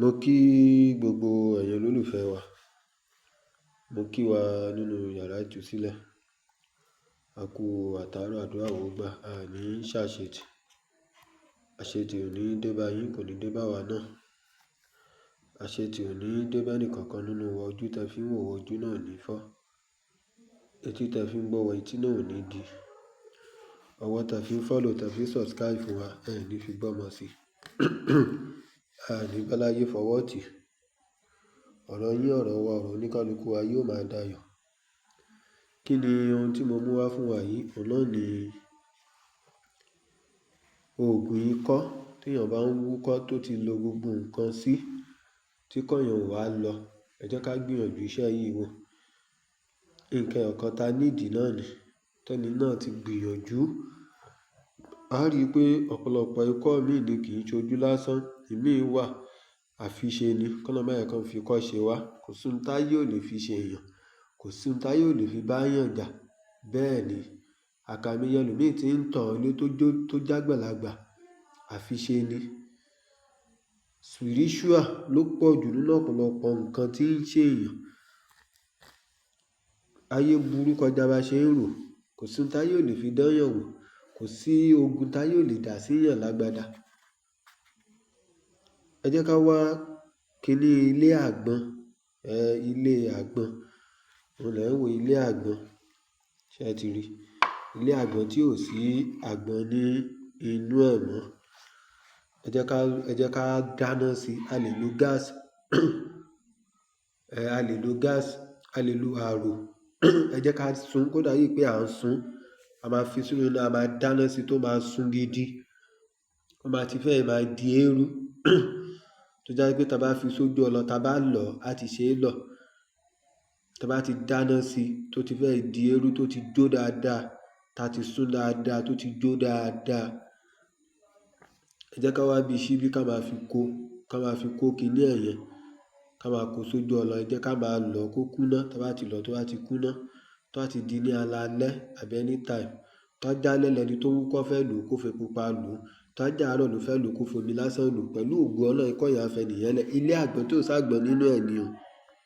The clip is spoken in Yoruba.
Mo kí gbogbo ẹ̀yin olólùfẹ́ wa. Mo kí wa nínú yàrá ìtúsílẹ̀. A kú àtàárọ̀ àdúrà ó gbà. A ní ṣàṣetì. Àṣetì ò ní dé bá yín, kò ní dé bá wa náà. Àṣetì ò ní dé bá ẹnì kankan nínú wa. Ojú tẹ fi ń wò wa, ojú náà ò ní fọ́. Etí tẹ fi ń gbọ́ wa, etí náà ò ní di. Ọwọ́ tẹ fi ń follow, tẹ fi ń subscribe fún wa, ẹ ní fi gbọ́mọ sí. A ní bá láyé fọwọ́ tì. Ọ̀rọ̀ yín, ọ̀rọ̀ wa, ọ̀rọ̀ oníkálukú wa yóò máa dayọ̀. Kí ni ohun tí mo mú wá fún wa yìí? Òun náà ni òògùn ikọ́. Tí èèyàn bá ń wúkọ́ tó ti lo gbogbo nǹkan sí, tí kọ́yàn ò wá lọ, ẹ jẹ́ ká gbìyànjú iṣẹ́ yìí wò. Nǹkan ọ̀kan ta nídìí náà ni. Tẹ́ni náà ti gbìyànjú. A rí pé ọ̀pọ̀lọpọ̀ ikọ́ mi ni kì í ṣojú lásán. Ìmí wà, àfiṣe ni. Kọ́lọ́run má jẹ́ kan fi ikọ́ ṣe wá. Kò sí ohun táyé ò lè fi ṣe èèyàn. Kò sí ohun táyé ò lè fi bá èèyàn jà. Bẹ́ẹ̀ ni, àkàìmọye ẹlòmíì tí ń tọ̀ ọ́ lé tó jágbàlagbà, àfiṣe ni. Spiritual ló pọ̀ jù nínú ọ̀pọ̀lọpọ̀ nǹkan tí ń ṣe èèyàn. Ayé burú kọjá bá ṣe ń rò. Kò sí ohun táyé ò lè fi dán èèyàn wò. Kò sí ogun táyé ò lè dà sí èèyàn lágbádá. Ẹ jẹ́ ká wá kíní ilé àgbọn. Ilé àgbọn. Òun lẹ̀ ń wo ilé àgbọn. Ṣé ẹ ti rí? Ilé àgbọn tí ò sí àgbọn ní inú ẹ̀ mọ́. Ẹ jẹ́ ká dáná sí. A lè lo gas. A lè lo gas. A lè lo àrò. Ẹ jẹ́ ká sun kó dà yí pé à ń sun. A máa fi sínú iná, a máa dáná sí tó máa sun gidi. Ó máa ti fẹ́ máa di eérú. Tó jẹ́ pé tí a bá fi sójú ọlọ, tí a bá lọ̀, á ti ṣe é lọ̀. Tí a bá ti dáná sí tó ti fẹ́ di eérú, tó ti jó dáadáa, ta ti sun dáadáa, tó ti jó dáadáa. Ẹ jẹ́ ká wá bí ṣíbí ká máa fi kó kíní ẹ̀yẹn. Ká máa kó sójú ọlọ. Ẹ jẹ́ ká máa lọ̀ kó kúná. Tí a bá ti lọ̀ tó bá ti kúná, tó bá ti di ní alalẹ́ àbí anytime. Tó jálẹ́ lẹni tó wúkọ́ fẹ́ lò kó fi pupa lò. Tó jàárọ̀ ló fẹ́ lò kó fomi lásán lò. Pẹ̀lú ògo Ọlọ́run ikọ́ yẹn á fẹ́ nìyẹn lẹ̀. Ilé àgbọn tí ò ságbọn nínú ẹ̀ ni o.